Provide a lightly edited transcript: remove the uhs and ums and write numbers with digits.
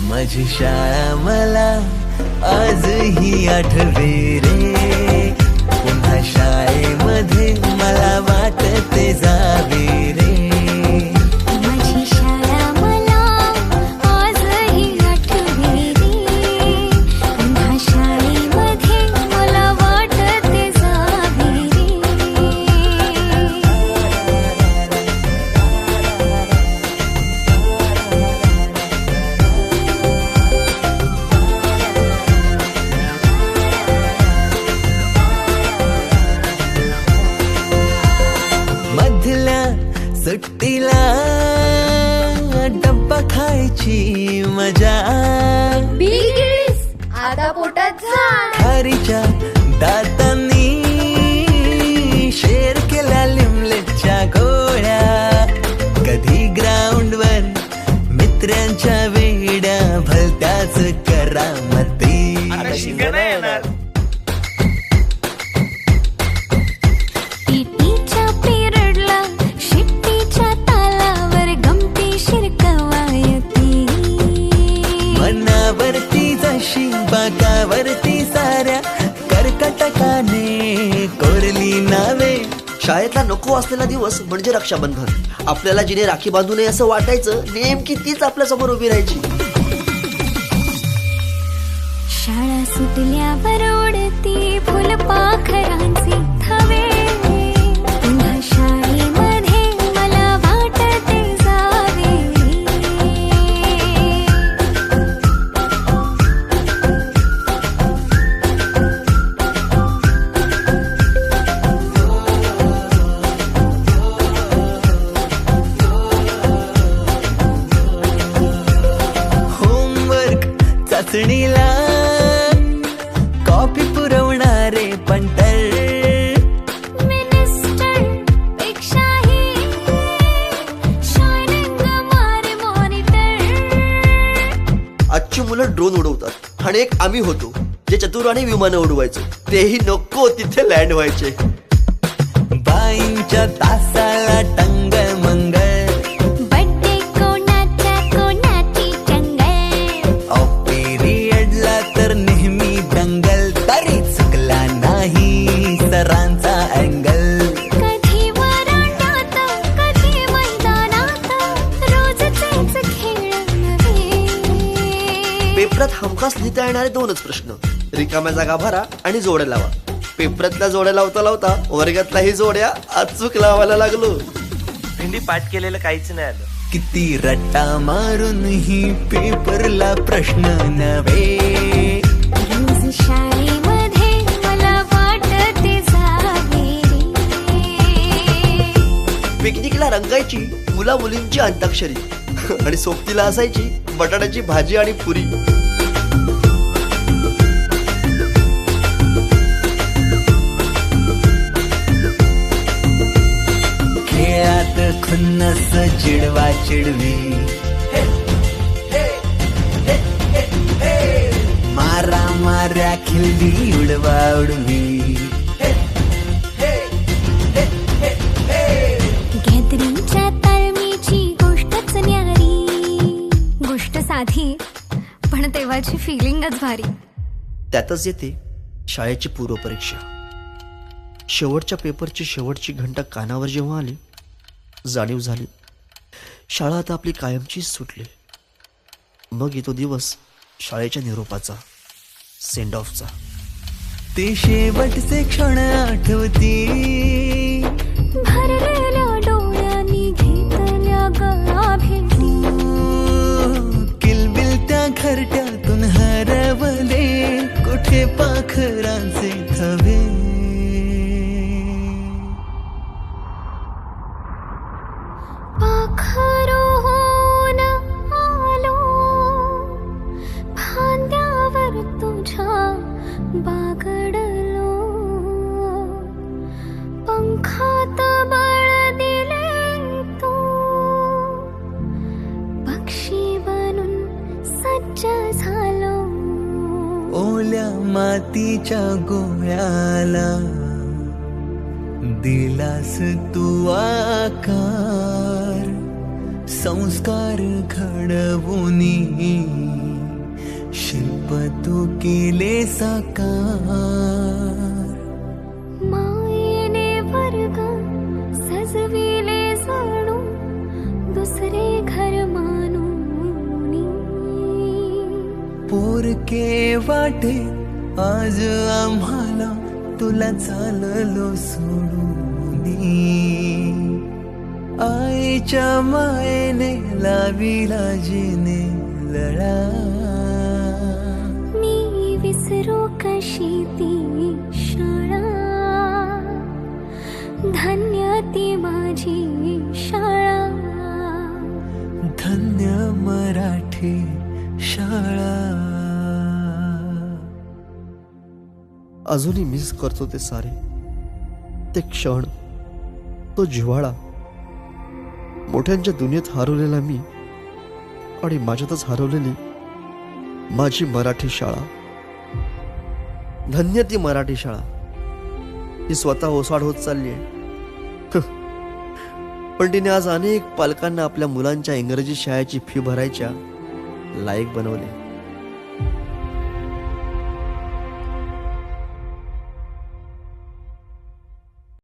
माझी शाळा मला आजही आठवे रे, पुन्हा शाळेमध्ये मला वाटते जावे रे. माझी शाळा मला आजही आठवे रे, पुन्हा शाळेमध्ये मला वाटते जावे रे. मधल्या सुट्टीला डब्बा खायची मजा, बिलगिरीस आता पोटात झाड. खारीच्या दातांनी शेर केल्या लिमलेटच्या गोळ्या, कधी ग्राउंडवर मित्रांच्या वेड्या भलत्याच करामती. पीटीच्या पिरियडला शिट्टीच्या तालावर गमती शिरकवायती. मनावरती जशी बाकावरती साऱ्या कर्कटकाने कोरली नावे. शाळेतला नको असलेला दिवस म्हणजे रक्षाबंधन. आपल्याला जिने राखी बांधू नये असं वाटायचं, नेमकी तीच आपल्या समोर उभी राहायची. शाळा सुटल्यावर ओढती फुलपाखरांचे थवे, पुन्हा शाळेमध्ये मला वाटते जावे. होमवर्क चाचणीला कॉपी पुरवणारे पंटर, मिनिस्टर पेक्षाही शायनिंग मारे मॉनिटर. आजची मुलं ड्रोन उडवतात आणि एक आम्ही होतो जे चतुराने विमानं उडवायचो, तेही नको तिथे लँड व्हायचे. बाईंच्या तासाला टंगळ मंगळ, बड्डे कोणाचा कोणाची चंगळ. ऑफ पिरियडला तर नेहमी दंगल, तरी चुकला नाही सरांचा अँगल. कधी वरांड्यात कधी मैदानात रोजचेच खेळ नव्हे. पेपरात हमखास लिहिता येणारे दोनच प्रश्न, रिकाम्या जागा भरा आणि जोड्या लावा. पेपरातल्या जोड्या लावता लावता वर्गातल्याही जोड्या अचूक लावायला लागलो. भेंडी पाठ केलेलं काहीच नाही आलं. किती रट्टा मारूनही पेपरला प्रश्न नव्हे. रोज शाळेमध्ये मला वाटते जावे रे. पिकनिकला रंगायची मुला मुलींची अंताक्षरी आणि सोबतीला असायची बटाट्याची भाजी आणि पुरी. खेळात खुन्नस चिडवा चिडवी, मारा माऱ्या खिल्ली उडवा उडवी. गॅदरिंगच्या तालमीची गोष्टच न्यारी. गोष्ट साधी पण तेव्हाची फिलिंगच भारी. त्यातच येते शाळेची पूर्वपरीक्षा. शेवटच्या पेपरची शेवटची घंटा कानावर जेव्हा आली, जाणीव झाली शाळा आता आपली कायमचीच सुटली. मग येतो दिवस शाळेच्या निरोपाचा, सेंड ऑफचा. ते शेवटचे क्षण आठवती, भरलेल्या डोळ्यांनी घेतल्या गळा भेटी. किलबिल त्या घरट्यातून हरवले कुठे पाखरांचे थवे. पाखरून आलो फांद्यावर तुझ्या बागडलो. पंखात बळ दिले तू, पक्षी बनून सज्ज झालो. ओल्या मातीच्या गोळ्याला दिलास तू आकार, संस्कार घडवूनी केले साकार. मायेने वर्ग सजविले जणू दुसरे घर मानूनी. पोरके वाटे आज आम्हाला तुला चाललो सोडूनी. आईच्या मायेने लाविला जिने लळा. मी विसरू कशी ती शाळा. धन्य ती माझी शाळा. धन्य मराठी शाळा. अजूनही मिस करतो ते सारे, ते क्षण, तो जिव्हाळा. मोठ्यांच्या दुनियेत हरवलेला मी आणि माझ्यातच हरवलेली माझी मराठी शाळा. धन्य ती मराठी शाळा. ती स्वतः ओसाड होत चालली आहे, पण तिने आज अनेक पालकांना आपल्या मुलांच्या इंग्रजी शाळेची फी भरायच्या लायक बनवले.